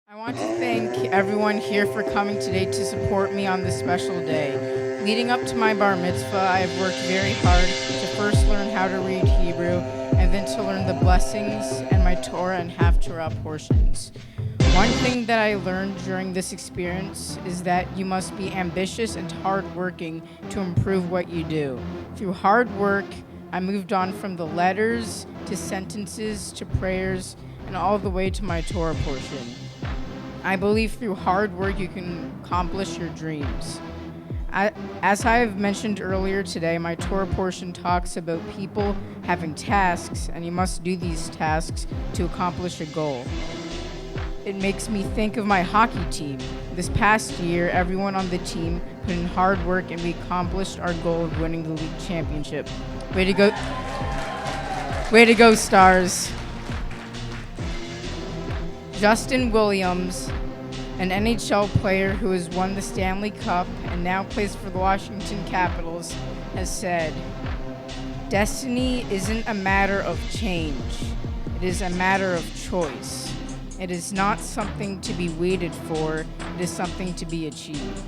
I want to thank everyone here for coming today to support me on this special day. Leading up to my bar mitzvah, I have worked very hard to first learn how to read Hebrew and then to learn the blessings and my Torah and half Torah portions. One thing that I learned during this experience is that you must be ambitious and hardworking to improve what you do. Through hard work, I moved on from the letters to sentences to prayers and all the way to my Torah portion. I believe through hard work you can accomplish your dreams. As I have mentioned earlier today, my Torah portion talks about people having tasks, and you must do these tasks to accomplish a goal. It makes me think of my hockey team. This past year, everyone on the team put in hard work and we accomplished our goal of winning the league championship. Way to go. Way to go, Stars. Justin Williams, an NHL player who has won the Stanley Cup and now plays for the Washington Capitals, has said, "Destiny isn't a matter of change. It is a matter of choice. It is not something to be waited for. It is something to be achieved."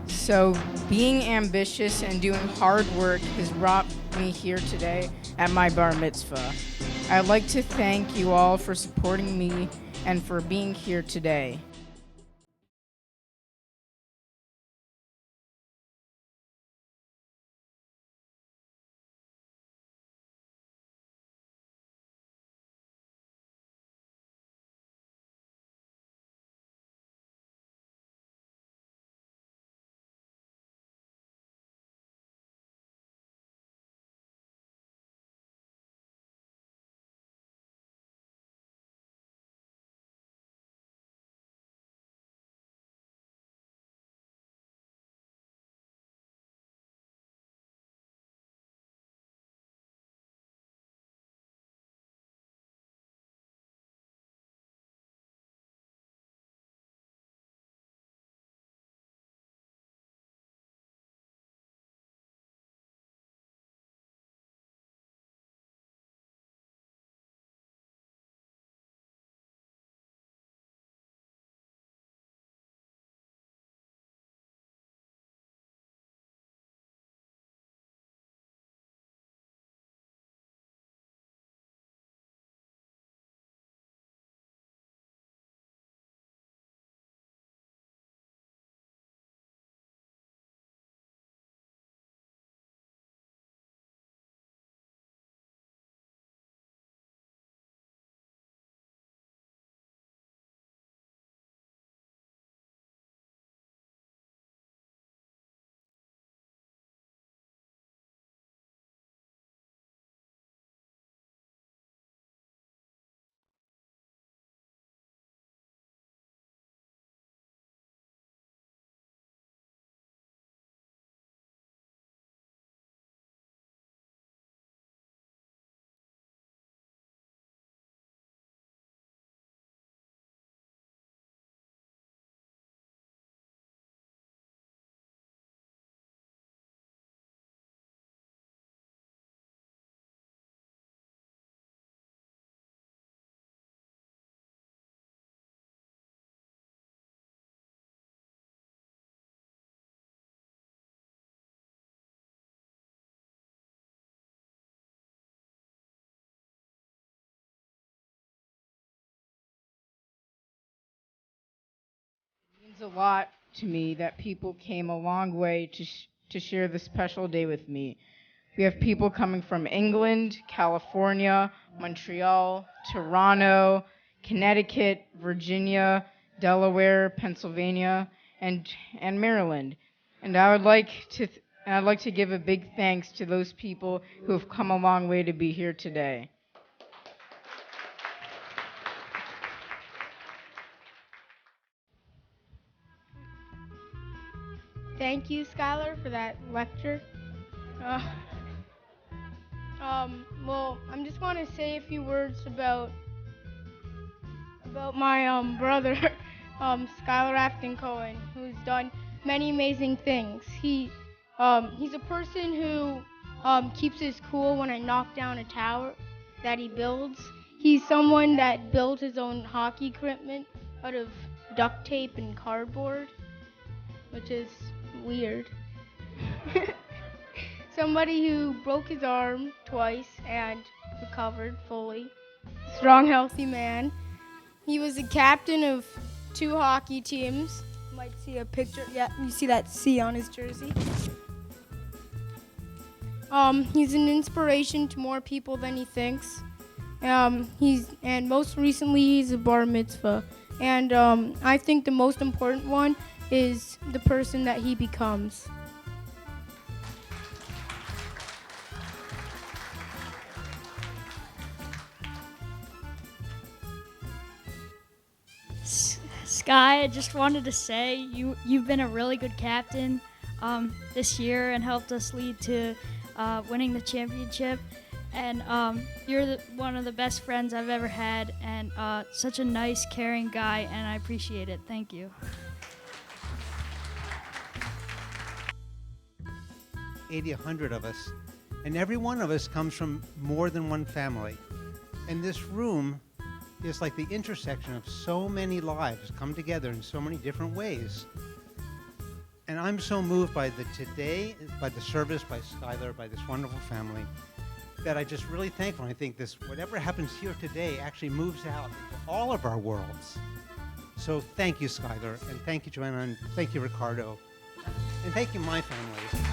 So, being ambitious and doing hard work has brought me here today at my bar mitzvah. I'd like to thank you all for supporting me and for being here today. It means a lot to me that people came a long way to share this special day with me. We have people coming from England, California, Montreal, Toronto, Connecticut, Virginia, Delaware, Pennsylvania, and Maryland. And I'd like to give a big thanks to those people who have come a long way to be here today. Thank you, Skyler, for that lecture. Uh, well, I'm just want to say a few words about my brother, Skyler Afton Cohen, who's done many amazing things. He's a person who keeps his cool when I knock down a tower that he builds. He's someone that built his own hockey equipment out of duct tape and cardboard, which is weird. Somebody who broke his arm twice and recovered fully. Strong, healthy man. He was the captain of 2 hockey teams. You might see a picture. Yeah, you see that C on his jersey. He's an inspiration to more people than he thinks. And most recently he's a bar mitzvah. And I think the most important one is the person that he becomes. Sky, I just wanted to say you've been a really good captain this year and helped us lead to winning the championship. And you're one of the best friends I've ever had, and such a nice, caring guy, and I appreciate it. Thank you. 80, 100 of us, and every one of us comes from more than one family. And this room is like the intersection of so many lives come together in so many different ways. And I'm so moved by the service, by Skyler, by this wonderful family, that I just really thankful. I think whatever happens here today actually moves out into all of our worlds. So thank you, Skyler, and thank you, Joanna, and thank you, Ricardo, and thank you, my family.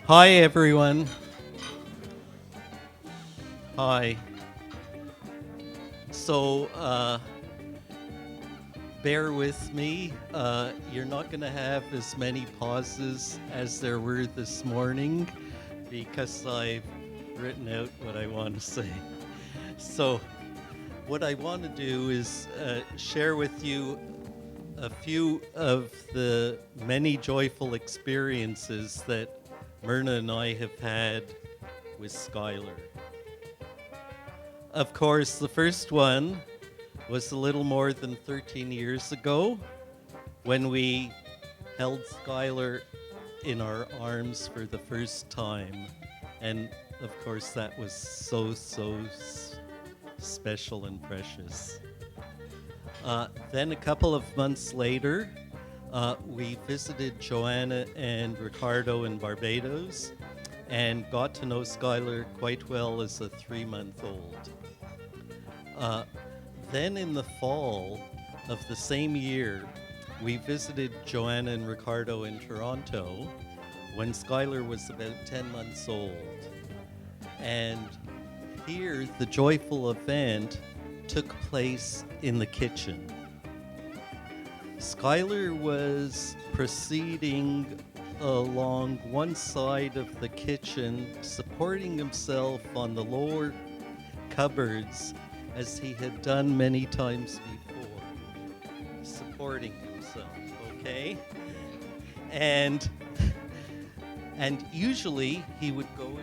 Hi, everyone. Hi. So, bear with me. You're not going to have as many pauses as there were this morning because I've written out what I want to say. So, what I want to do is share with you a few of the many joyful experiences that Myrna and I have had with Skyler. Of course, the first one was a little more than 13 years ago when we held Skyler in our arms for the first time. And of course, that was so special and precious. Then a couple of months later, we visited Joanna and Ricardo in Barbados and got to know Skyler quite well as a 3-month-old. Then in the fall of the same year, we visited Joanna and Ricardo in Toronto when Skyler was about 10 months old. And here, the joyful event took place in the kitchen. Skyler was proceeding along one side of the kitchen, supporting himself on the lower cupboards as he had done many times before, supporting himself, okay? And usually he would go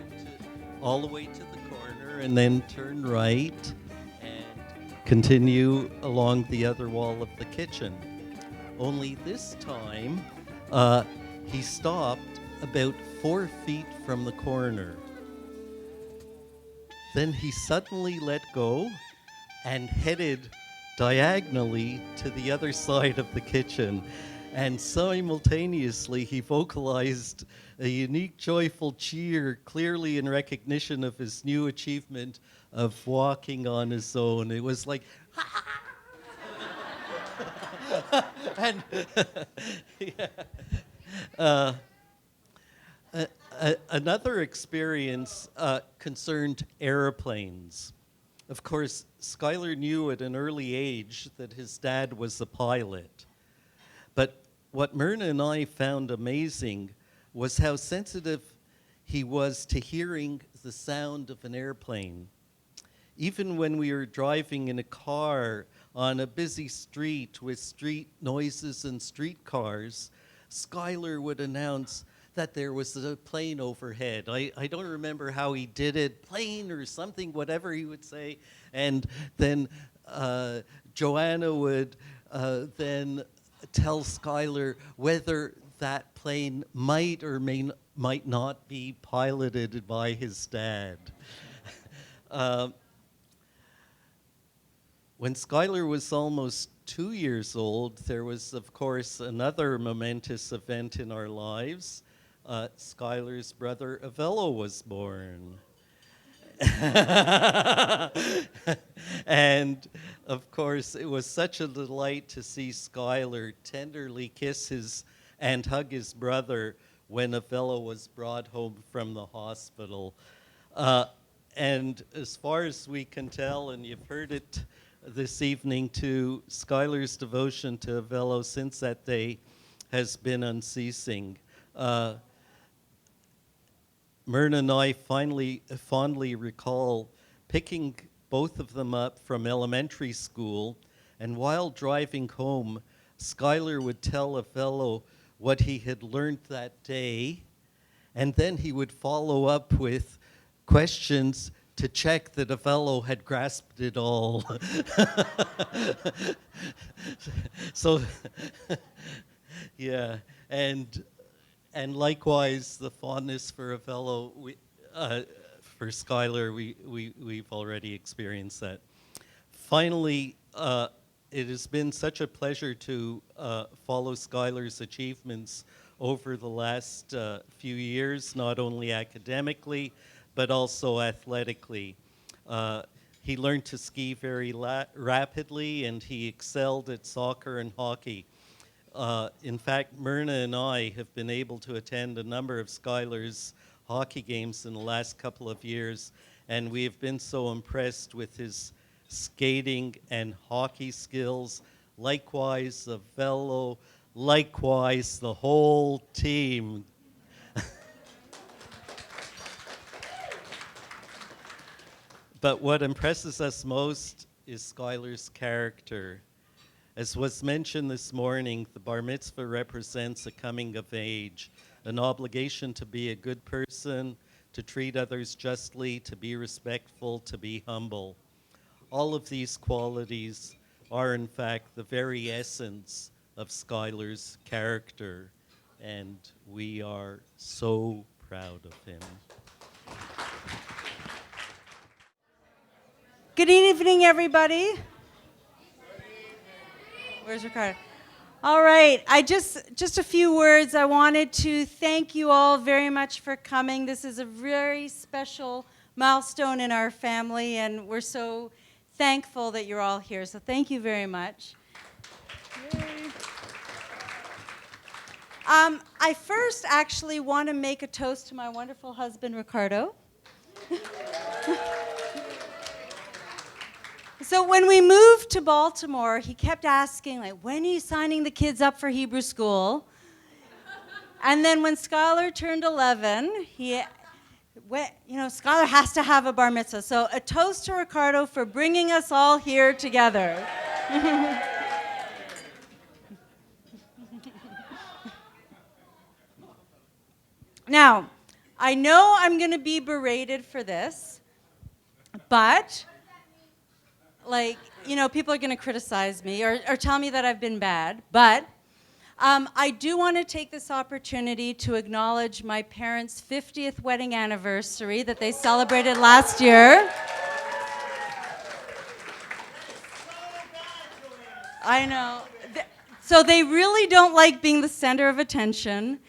all the way to the corner and then turn right and continue along the other wall of the kitchen. Only this time, he stopped about 4 feet from the corner. Then he suddenly let go and headed diagonally to the other side of the kitchen. And simultaneously, he vocalized a unique, joyful cheer, clearly in recognition of his new achievement of walking on his own. It was like, and yeah. Another experience concerned airplanes. Of course, Skyler knew at an early age that his dad was a pilot. But what Myrna and I found amazing was how sensitive he was to hearing the sound of an airplane. Even when we were driving in a car on a busy street with street noises and streetcars, Skyler would announce that there was a plane overhead. I don't remember how he did it, plane or something, whatever he would say. And then Joanna would then tell Skyler whether that plane might or might not be piloted by his dad. When Skyler was almost 2 years old, there was, of course, another momentous event in our lives. Skyler's brother Avello was born. And of course, it was such a delight to see Skyler tenderly kiss his and hug his brother when Avello was brought home from the hospital. And as far as we can tell, and you've heard it this evening too, Skyler's devotion to Avello since that day has been unceasing. Myrna and I fondly recall picking both of them up from elementary school, and while driving home, Skyler would tell Avello what he had learned that day, and then he would follow up with questions to check that Avello had grasped it all. So, yeah, and likewise, the fondness for Avello, for Skyler, we've already experienced that. Finally, it has been such a pleasure to follow Skyler's achievements over the last few years, not only academically, but also athletically. He learned to ski very rapidly, and he excelled at soccer and hockey. In fact, Myrna and I have been able to attend a number of Skyler's hockey games in the last couple of years, and we have been so impressed with his skating and hockey skills. Likewise, the velo, likewise, the whole team. But what impresses us most is Skyler's character. As was mentioned this morning, the bar mitzvah represents a coming of age, an obligation to be a good person, to treat others justly, to be respectful, to be humble. All of these qualities are, in fact, the very essence of Skyler's character, and we are so proud of him. Good evening, everybody. Where's Ricardo? All right, just a few words. I wanted to thank you all very much for coming. This is a very special milestone in our family, and we're so thankful that you're all here. So thank you very much. I first actually want to make a toast to my wonderful husband, Ricardo. So when we moved to Baltimore, he kept asking, like, when are you signing the kids up for Hebrew school? And then when Skyler turned 11, Skyler has to have a bar mitzvah. So a toast to Ricardo for bringing us all here together. Now, I know I'm going to be berated for this, but people are going to criticize me or tell me that I've been bad. But I do want to take this opportunity to acknowledge my parents' 50th wedding anniversary that they celebrated last year. I know. So they really don't like being the center of attention.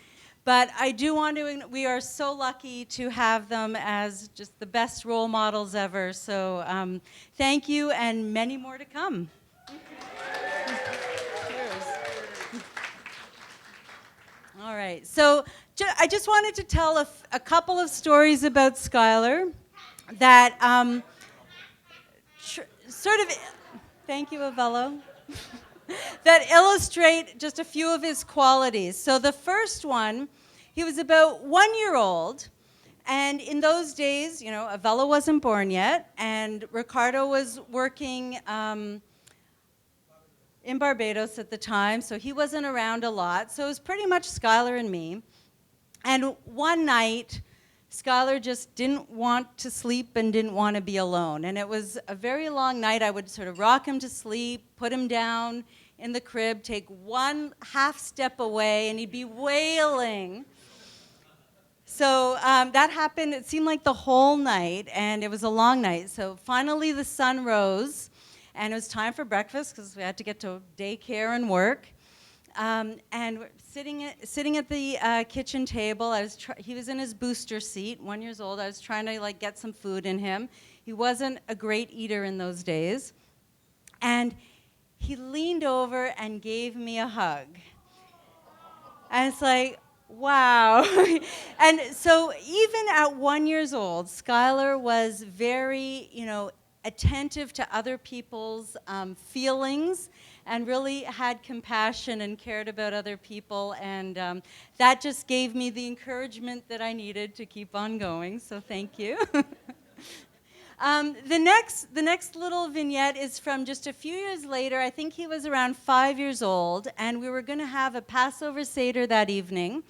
But I do want to, we are so lucky to have them as just the best role models ever. So thank you, and many more to come. Cheers. All right, so I just wanted to tell a couple of stories about Skyler that thank you, Avello, that illustrate just a few of his qualities. So the first one, he was about 1 year old, and in those days, Avello wasn't born yet, and Ricardo was working in Barbados at the time, so he wasn't around a lot. So it was pretty much Skyler and me. And one night, Skyler just didn't want to sleep and didn't want to be alone. And it was a very long night. I would sort of rock him to sleep, put him down in the crib, take one half step away, and he'd be wailing. So that happened, it seemed like the whole night, and it was a long night. So finally the sun rose, and it was time for breakfast because we had to get to daycare and work. And we're sitting at the kitchen table. He was in his booster seat, 1 year old. I was trying to get some food in him. He wasn't a great eater in those days. And he leaned over and gave me a hug. And it's like, wow. And so even at 1 year old, Skyler was very, attentive to other people's feelings, and really had compassion and cared about other people, and that just gave me the encouragement that I needed to keep on going, so thank you. The next little vignette is from just a few years later. I think he was around 5 years old, and we were going to have a Passover Seder that evening.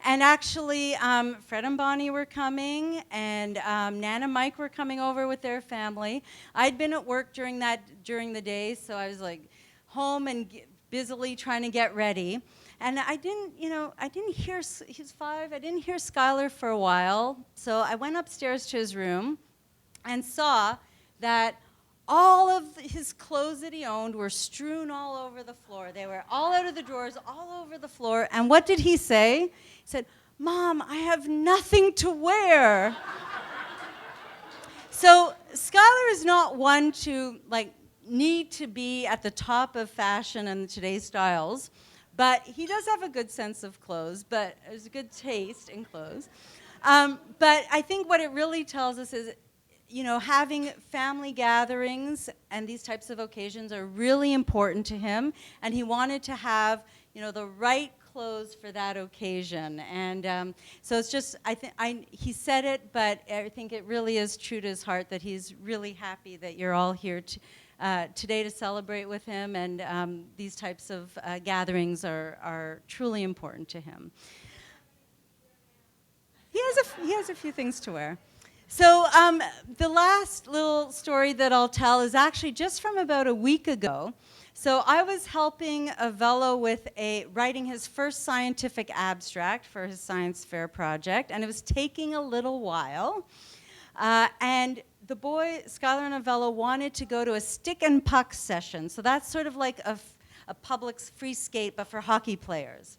And actually, Fred and Bonnie were coming, and Nan and Mike were coming over with their family. I'd been at work during the day, so I was home and busily trying to get ready. And I didn't hear, he's 5, I didn't hear Skyler for a while. So I went upstairs to his room and saw that all of his clothes that he owned were strewn all over the floor. They were all out of the drawers, all over the floor. And what did he say? He said, "Mom, I have nothing to wear." So Skyler is not one to need to be at the top of fashion in today's styles, but he does have a good sense of clothes, but there's a good taste in clothes. But I think what it really tells us is, having family gatherings and these types of occasions are really important to him, and he wanted to have, the right clothes for that occasion. And so it's just, he said it, but I think it really is true to his heart that he's really happy that you're all here today to celebrate with him, and these types of gatherings are truly important to him. He has a few things to wear. So the last little story that I'll tell is actually just from about a week ago. So I was helping Avello with writing his first scientific abstract for his science fair project, and it was taking a little while. And the boy, Skyler and Avello, wanted to go to a stick and puck session. So that's sort of like a public free skate, but for hockey players.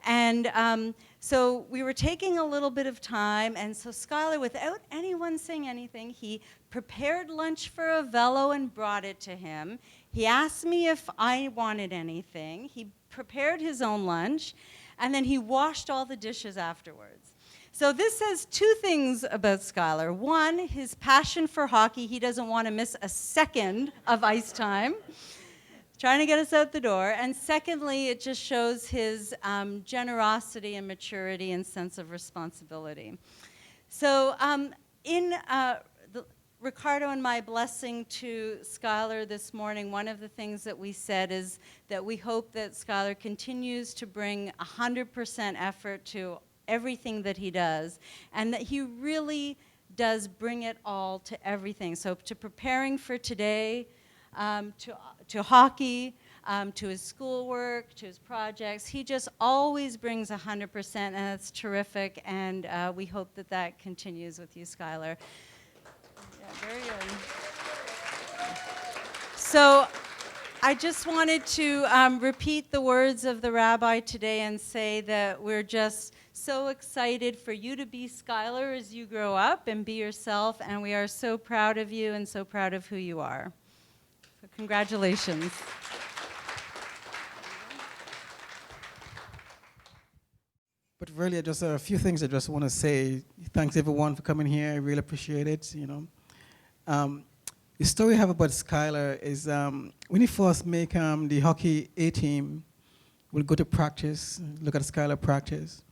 And so we were taking a little bit of time, and so Skyler, without anyone saying anything, he prepared lunch for Avello and brought it to him. He asked me if I wanted anything. He prepared his own lunch, and then he washed all the dishes afterwards. So this says two things about Skyler. One, his passion for hockey. He doesn't want to miss a second of ice time, trying to get us out the door. And secondly, it just shows his generosity and maturity and sense of responsibility. So Ricardo and my blessing to Skyler this morning, one of the things that we said is that we hope that Skyler continues to bring 100% effort to everything that he does, and that he really does bring it all to everything. So to preparing for today, to hockey, to his schoolwork, to his projects, he just always brings 100%, and that's terrific, and we hope that that continues with you, Skyler. Yeah, very good. So I just wanted to repeat the words of the rabbi today and say that we're just so excited for you to be Skyler as you grow up and be yourself, and we are so proud of you and so proud of who you are. So congratulations. But really, just a few things I just want to say. Thanks everyone for coming here. I really appreciate it. The story I have about Skyler is when he first make the hockey A team, we'll go to practice, look at Skyler practice,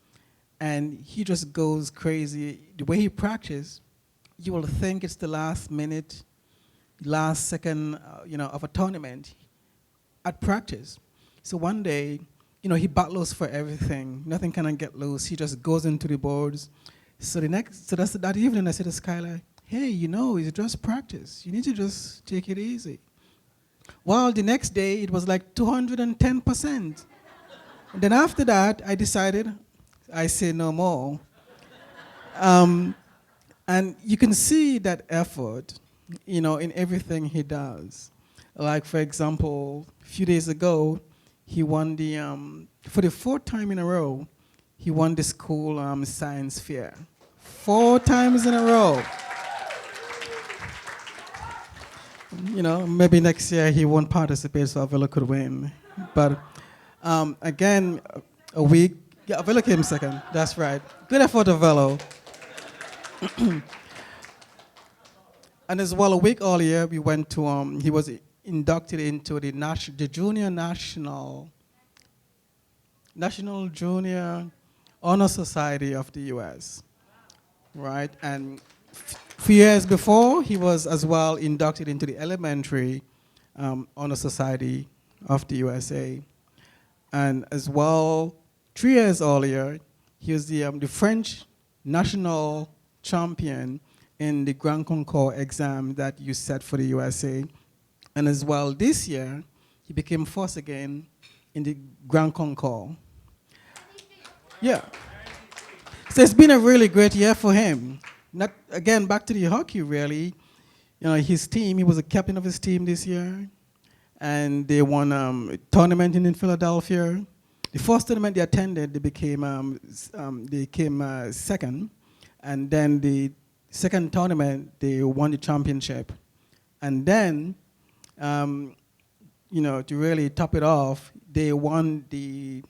and he just goes crazy. The way he practice, you will think it's the last minute, last second, of a tournament at practice. So one day, he battles for everything. Nothing can get loose. He just goes into the boards. So that's that evening. I said to Skyler, "Hey, it's just practice. You need to just take it easy." Well, the next day it was like 210%. And then after that, I decided I say no more. And you can see that effort, in everything he does. Like, for example, a few days ago, he won for the fourth time in a row, he won the school science fair. 4 times in a row. Maybe next year he won't participate so Avila could win. But again, a week, Avila came second, that's right. Good effort, Avila. And as well, a week earlier, we went to, he was inducted into the Junior National Junior Honor Society of the U.S., right? And a few years before, he was as well inducted into the Elementary Honor Society of the USA. And as well, 3 years earlier, he was the French national champion in the Grand Concours exam that you set for the USA. And as well, this year, he became first again in the Grand Concours. Yeah. So it's been a really great year for him. Not, again, back to the hockey, really. His team, he was a captain of his team this year. And they won a tournament in Philadelphia. The first tournament they attended, they came second. And then the second tournament, they won the championship. And then, to really top it off, they won the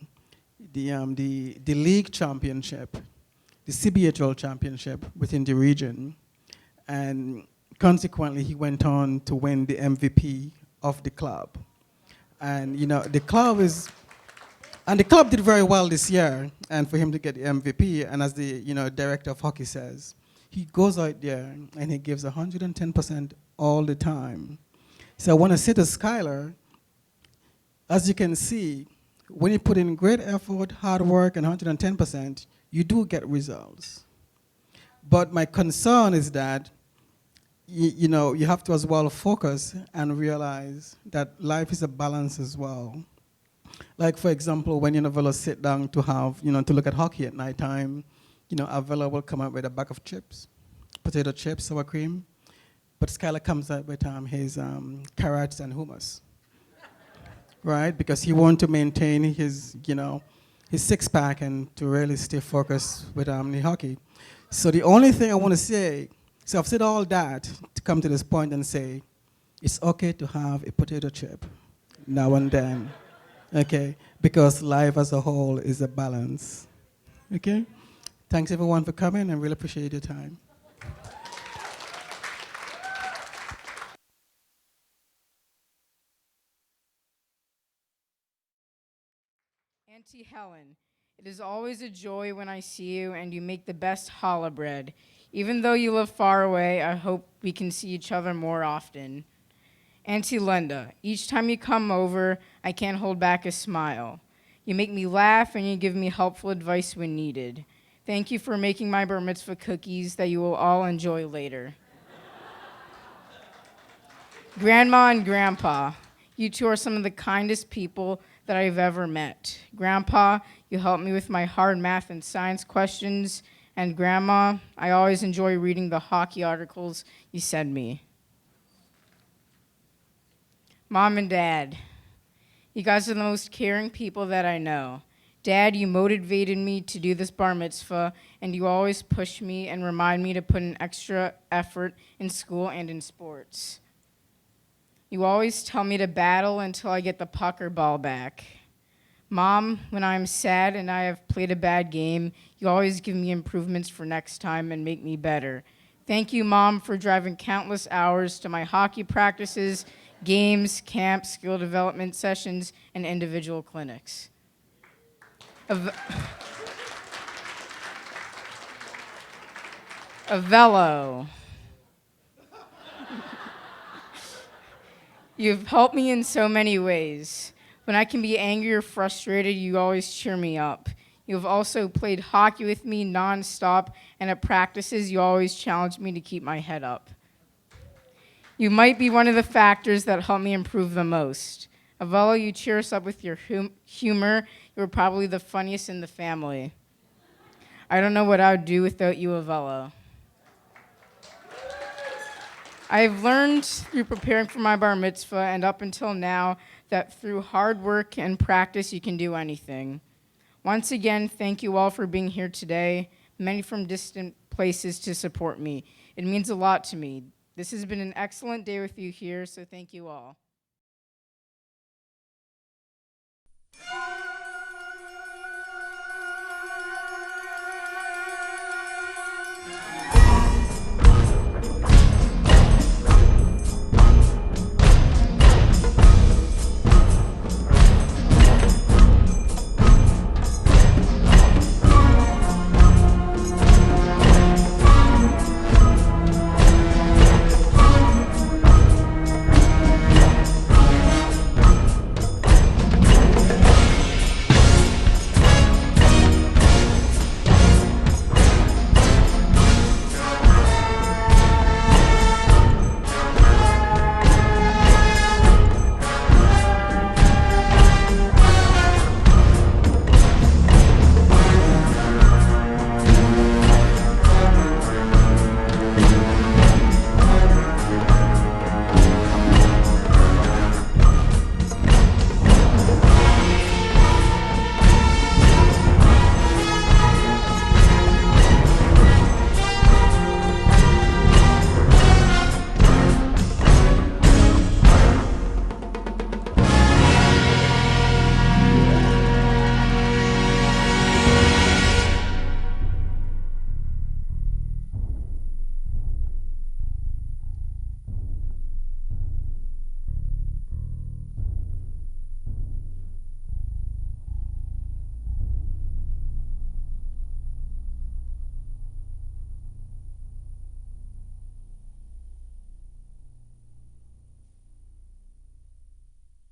league championship, the CBHL championship within the region. And consequently, he went on to win the MVP of the club. And the club did very well this year, and for him to get the MVP, and as the director of hockey says, he goes out there and he gives 110% all the time. So I want to say to Skyler, as you can see, when you put in great effort, hard work, and 110%, you do get results. But my concern is that you have to as well focus and realize that life is a balance as well. Like, for example, when Vela sit down to have, to look at hockey at night time, Avila will come up with a bag of chips, potato chips, sour cream, but Skyler comes out with his carrots and hummus, right? Because he wants to maintain his, his six-pack and to really stay focused with the hockey. So the only thing I want to say, so I've said all that to come to this point and say, it's okay to have a potato chip now and then, okay? Because life as a whole is a balance, okay? Thanks everyone for coming, and really appreciate your time. Auntie Helen, it is always a joy when I see you and you make the best challah bread. Even though you live far away, I hope we can see each other more often. Auntie Linda, each time you come over, I can't hold back a smile. You make me laugh and you give me helpful advice when needed. Thank you for making my bar mitzvah cookies that you will all enjoy later. Grandma and Grandpa, you two are some of the kindest people that I've ever met. Grandpa, you help me with my hard math and science questions, and Grandma, I always enjoy reading the hockey articles you send me. Mom and Dad, you guys are the most caring people that I know. Dad, you motivated me to do this bar mitzvah, and you always push me and remind me to put in extra effort in school and in sports. You always tell me to battle until I get the puck or ball back. Mom, when I'm sad and I have played a bad game, you always give me improvements for next time and make me better. Thank you, Mom, for driving countless hours to my hockey practices, games, camps, skill development sessions, and individual clinics. Avello. You've helped me in so many ways. When I can be angry or frustrated, you always cheer me up. You have also played hockey with me nonstop, and at practices, you always challenge me to keep my head up. You might be one of the factors that help me improve the most. Avello, you cheer us up with your humor. You're probably the funniest in the family. I don't know what I would do without you, Avello. I've learned through preparing for my bar mitzvah and up until now that through hard work and practice, you can do anything. Once again, thank you all for being here today, many from distant places to support me. It means a lot to me. This has been an excellent day with you here, so thank you all.